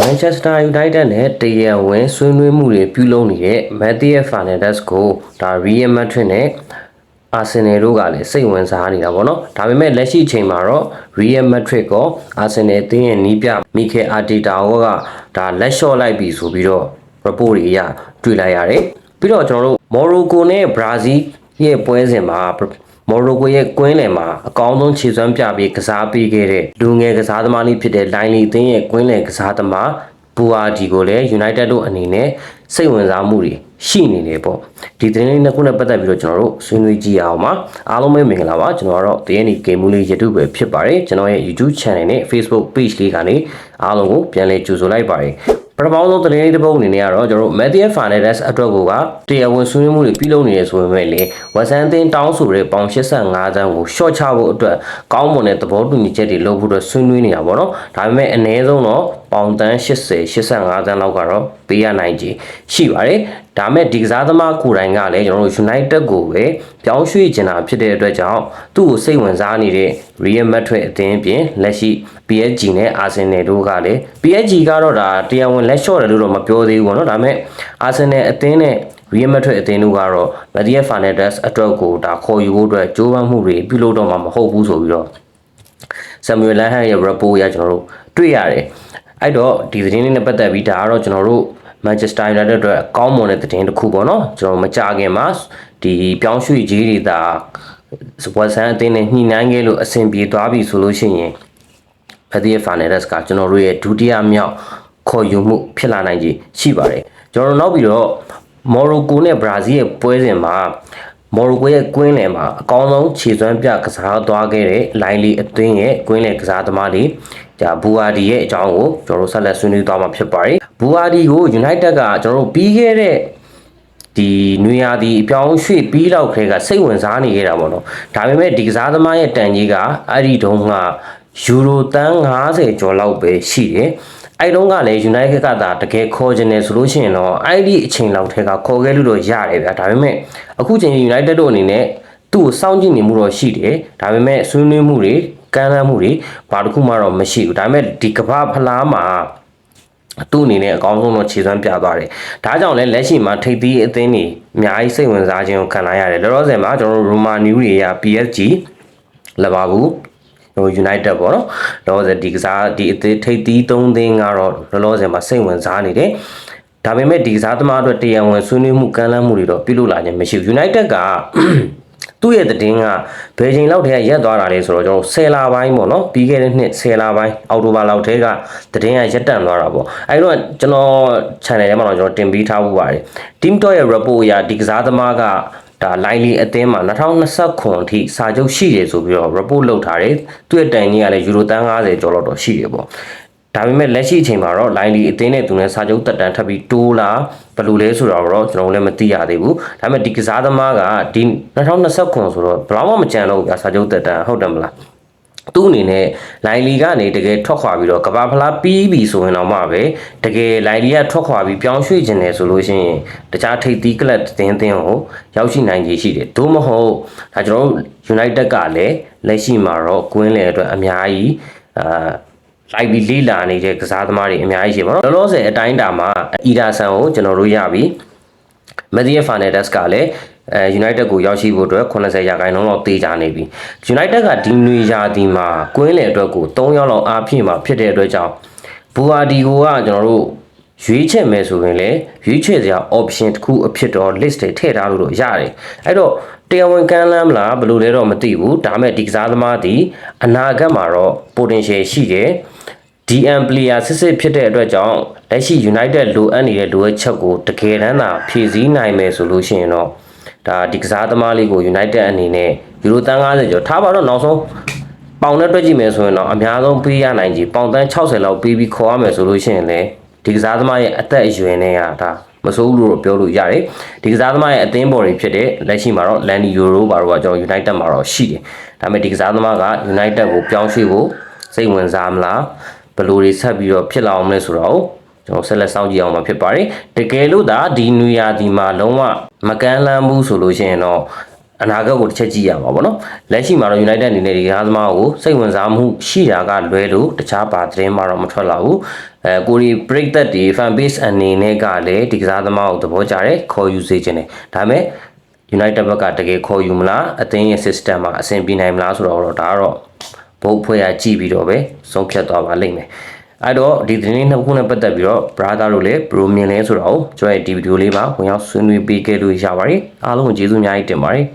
Manchester United နဲ့တရားဝင်ဆွေးနွေးမှုတွေပြုလုပ်နေတဲ့ Matheus Fernandes ကိုဒါ Real Madrid နဲ့ Arsenal တို့ကလည်းစိတ်ဝင်စားနေတာပေါ့နော်ဒါပေမဲ့လက်ရှိအချိန်မှာတော့ Real Madrid က Arsenal တင်းရဲ့နီးပြ Mikel Arteta ကဒါလက်လျှော့လိုက်ပြီဆိုပြီးတော့ report တွေအရတွေ့လိုက်ရတယ်ပြီးတော့ကျွန်တော်တို့ Morocco နဲ့ Brazil ရဲ့ပွဲစဉ်မှာမော်ရိုကိုရဲ့ကွင်းလယ်မှာအကောင်းဆုံးခြေစွမ်းပြပြီးကစားပေးခဲ့တဲ့လူငယ်ကစားသမားလေးဖြစ်တဲ့လိုင်လီသင်းရဲ့ကွင်းလယ်ကစားသမားဘူအာဒီကိုလည်း United တို့အနေနဲ့စိတ်ဝင်စားမှုတွေရှိနေတယ်ပေါ့ဒီသတင်းလေးနှစ်ခုနဲ့ပတ်သက်ပြီးတော့ကျွန်တော်တို့ဆွေးနွေးကြည့်အောင်ပါအားလုံးပဲမင်္ဂလာပါကျွန်တော်ကတော့ DNA Game လေး YouTube ပဲဖြစ်ပါတယ်ကျွန်တော်ရဲ့ YouTube Channel နဲ့ Facebook Page လေးကနေအားလုံးကိုပြန်လည်ကြိုဆိုလိုက်ပါတယ်ပထမဆုံးသတင်းလေးတစ်ပုဒ်အနေနဲ့ကတော့ကျွန်တော်တို့ Matheus Fernandes အတွက်ကိုကတရားဝင်ဆွေးနွေးမှုတွေပြုလုပ်နေရဆိုပေမဲ့လေဝက်ဆန်အသင်းတောင်းဆိုတဲ့ပေါင်85တန်းကိုရှော့ချဖို့အတွက်ကောင်းမွန်တဲ့သဘောတူညီချက်တွေလုပ်ဖို့အတွက်ဆွေးနွေးနေတာပေါ့နော်ဒါပေမဲ့အနည်းဆုံးတော့ပေါင်တန်း85တန်းလောက်ကတော့ပေးရနိုင်ခြေရှိပါတယ်ဒါမဲ့ဒီကစားသမားကိုယ်တိုင်ကလည်းကျွန်တော်တို့ United ကိုပဲပြောင်းရွှေ့ချင်တာဖြစ်တဲ့အတွက်ကြောင့်သူ့ကိုစိတ်ဝင်စားနေတဲ့ Real Madrid အသင်းပြင်လက်ရှိ PSG နဲ့ Arsenal တို့ကလည်း PSG ကတော့ဒါတရားဝင်လက်လျှော့တယ်လို့တော့မပြောသေးဘူးပေါ့နော်ဒါမဲ့ Arsenal အသင်းနဲ့ Real Madrid အသင်းတို့ကတော့ Matheus Fernandes အတွက်ကိုဒါခေါ်ယူဖို့အတွက်ကြိုးပမ်းမှုတွေပြုလုပ်တော့မှာမဟုတ်ဘူးဆိုပြီးတော့ Samuel Lanhan ရဲ့ report ရကျွန်တော်တို့တွေ့ရတယ်အဲ့တော့ဒီသတင်းလေးနဲ့ပတ်သက်ပြီးဒါကတော့ကျွန်တော်တို့ Manchester United အတွက်ကောင်းမွန်တဲ့သတင်းတစ်ခုပေါ့နော်ကျွန်တော်မကြခင်မှာဒီပြောင်းရွှေ့ကြီးတွေဒါဝက်ဆန်အသင်းနဲ့ညှိနှိုင်းခဲ့လို့အဆင်ပြေသွားပြီဆိုလို့ရှိရင်Matheus Fernandes ကကျွန်တော်တို့ရဲ့ဒုတိယမြောက်ခေါ်ယူမှုဖြစ်လာနိုင်ခြေရှိပါတယ်ကျွန်တော်နောက်ပြီးတော့ Morocco နဲ့ Brazil ရဲ့ပွဲစဉ်မှာမော်ရိုကိုရဲ့ကွင်းလယ်မှာအကောင်းဆုံးခြေစွမ်းပြကစားသွားခဲ့တဲ့လိုင်လီအသင်းရဲ့ကွင်းလယ်ကစားသမားတွေဒါဘူအာဒီရဲ့အကြောင်းကိုကျွန်တော်တို့ဆက်လက်ဆွေးနွေးသွားမှာဖြစ်ပါတယ်ဘူအာဒီကို United ကကျွန်တော်တို့ပြီးခဲ့တဲ့ဒီနွေရာသီအပြောင်းရွှေ့ပြီးတော့ခဲကစိတ်ဝင်စားနေခဲ့တာပေါ့နော်ဒါပေမဲ့ဒီကစားသမားရဲ့တန်ကြီးကအဲ့ဒီတုန်းကယူရိုတန်း90ကျော်လောက်ပဲရှိတယ်အဲ့တုန်းကလည်း United ကတကယ်ခေါ်ခြင်းနဲ့ဆိုလို့ရှိရင်တော့အဲ့ဒီအချိန်လောက်ထဲကခေါ်ခဲ့လို့တော့ရတယ်ဗျာဒါပေမဲ့အခုချိန် United တို့အနေနဲ့သူ့ကိုစောင့်ကြည့်နေမှုတော့ရှိတယ်ဒါပေမဲ့ဆွေးနွေးမှုတွေကမ်းလှမ်းမှုတွေဘာတစ်ခုမှတော့မရှိဘူးဒါပေမဲ့ဒီကမ္ဘာဖလားမှာသူ့အနေနဲ့အကောင်းဆုံးတော့ခြေစွမ်းပြသွားတယ်ဒါကြောင့်လည်းလက်ရှိမှာထိပ်သီးအသင်းတွေအများကြီးစိတ်ဝင်စားခြင်းကိုခံလာရတယ်လောလောဆယ်မှာကျွန်တော်တို့ Roma New တွေက PSG လဘာဘူးUnited ပေါ့နော်လောလောဆယ်ဒီကစားဒီအသင်းထိပ်သီး3သင်းကတော့လောလောဆယ်မှာစိတ်ဝင်စားနေတယ်ဒါပေမဲ့ဒီကစားသမားအတွက်တရားဝင်ဆွေးနွေးမှုကမ်းလှမ်းမှုတွေတော့ပြုလုပ်လာခြင်းမရှိဘူး United ကသူ့ရဲ့သတင်းကဘယ်ချိန်လောက်တည်းကရက်သွားတာလဲဆိုတော့ကျွန်တော်10လပိုင်းပေါ့နော်ပြီးခဲ့တဲ့နှစ်10လပိုင်းအောက်တိုဘာလောက်တည်းကသတင်းကရက်တန့်သွားတာပေါ့အဲဒီတော့ကျွန်တော် channel ထဲမှာတော့ကျွန်တော်တင်ပေးထားဖို့ပါတယ် Team Talk ရဲ့ report အရဒီကစားသမားကဒါလိုင်လီအသင်းမှာ2029အထိစာချုပ်ရှိတယ်ဆိုပြီးတော့ report လုပ်ထားတယ်သူ့ရဲ့တန်ကြီးကလည်းယူရိုတန်း90ကျော်လောက်တော့ရှိတယ်ပေါ့ဒါပေမဲ့လက်ရှိအချိန်မှာတော့လိုင်လီအသင်းနဲ့သူနဲ့စာချုပ်တက်တန်းထပ်ပြီးတိုးလာဘယ်လိုလဲဆိုတော့ကျွန်တော်လည်းမသိရသေးဘူးဒါပေမဲ့ဒီကစားသမားကဒီ2029ဆိုတော့ဘယ်တော့မှမကြံတော့ဘူးစာချုပ်တက်တန်းဟုတ်တယ်မလားသူ့အနေနဲ့လိုင်လီကနေတကယ်ထွက်ခွာပြီးတော့ကဘာဖလားပြီးပြီဆိုရင်တော့မှပဲတကယ်လိုင်လီကထွက်ခွာပြီးပြောင်းရွှေ့ခြင်းတယ်ဆိုလို့ရှိရင်တခြားထိပ်သီးကလပ်တင်းကိုရောက်ရှိနိုင်ခြေရှိတယ်သို့မဟုတ်ဒါကျွန်တော်တို့ United ကလည်းလက်ရှိမှာတော့ကွင်းလယ်အတွက်အများကြီးလိုက်ပြီးလေးလာနေတဲ့ကစားသမားတွေအများကြီးရှိပါတော့လောလောဆယ်အတိုင်းအတာမှာအီဒါဆန်ကိုကျွန်တော်တို့ရပြီMatheus Fernandes ကလည်းUnited ကိုရောက်ရှိဖို့အတွက်80%လောက်တေးကြနေပြီ United ကဒီနွေရာသီမှာကွင်းလယ်အတွက်ကို3ယောက်လောက်အားဖြည့်မှာဖြစ်တဲ့အတွက်ကြောင့်ဘူအာဒီကိုကကျွန်တော်တို့ရွေးချယ်မယ်ဆိုရင်လည်းရွေးချယ်စရာ option တစ်ခုအဖြစ်တော့ list တွေထည့်ထားလို့တော့ရတယ်အဲ့တော့တရားဝင်ကမ်းလှမ်းမလားဘယ်လိုလဲတော့မသိဘူးဒါမဲ့ဒီကစားသမားဒီအနာဂတ်မှာတော့ potential ရှိတယ်DM player စစ်ဖြစ်တဲ့အတွက်ကြောင့်လက်ရှိ United လိုအပ်နေတဲ့လိုအပ်ချက်ကိုတကယ်တမ်းသာဖြည့်ဆည်းနိုင်မယ်ဆိုလို့ရှိရင်တော့ဒါဒီကစားသမားလေးကို United အနေနဲ့ယူရိုတန်း90ကျော်ထားပါတော့နောက်ဆုံးပေါင်နဲ့တွက်ကြည့်မယ်ဆိုရင်တော့အများဆုံးပေးရနိုင်ကြီးပေါင်တန်း60လောက်ပေးပြီးခေါ်ရမယ်ဆိုလို့ရှိရင်လည်းဒီကစားသမားရဲ့အသက်အရွယ်နဲ့ကဒါမစိုးဘူးလို့ပြောလို့ရတယ်ဒီကစားသမားရဲ့အသင်းပေါ်တွေဖြစ်တဲ့လက်ရှိမှာတော့ Landi Euro ဘာလို့ကကျွန်တော် United မှာတော့ရှိတယ်ဒါပေမဲ့ဒီကစားသမားက United ကိုပြောင်းရွှေ့ဖို့စိတ်ဝင်စားမလားဘယ်လိုတွေဆက်ပြီးတော့ဖြစ်လာအောင်လဲဆိုတော့ကျွန်တော်ဆက်လက်စောင့်ကြည့်အောင်မှာဖြစ်ပါတယ်တကယ်လို့ဒါဒီနွေရာသီမှာလုံးဝမကမ်းလှမ်းဘူးဆိုလို့ရှိရင်တော့အနာဂတ်ကိုတစ်ချက်ကြည့်ရမှာပေါ့နော်လက်ရှိမှာတော့ United အနေနဲ့ဒီကားသမားကိုစိတ်ဝင်စားမှုရှိတာကလွဲလို့တခြားပါသတင်းမှာတော့မထွက်လာဘူး ကိုရီပရိသတ်ဒီ fan base အနေနဲ့ကလည်းဒီကစားသမားကိုသဘောကျတယ်ခေါ်ယူစေချင်တယ်ဒါပေမဲ့ United ဘက်ကတကယ်ခေါ်ယူမလားအသင်းရဲ့ system မှာအဆင်ပြေနိုင်မလားဆိုတော့ဒါကတော့ဘုတ်ဖွဲ့ရကြည့်ပြီးတော့ပဲဆုံးဖြတ်သွားပါလိမ့်မယ်အဲ့တော့ဒီသတင်းနှစ်ခုနဲ့ပတ်သက်ပြီးတော့ brother တို့လည်းဘယ်လိုမြင်လဲဆိုတော့ကျွန်တော်ရဲ့ဒီဗီဒီယိုလေးမှာဝင်ရောက်ဆွေးနွေးပေးခဲ့လို့ရပါတယ်အားလုံးကိုကျေးဇူးအများကြီးတင်ပါတယ်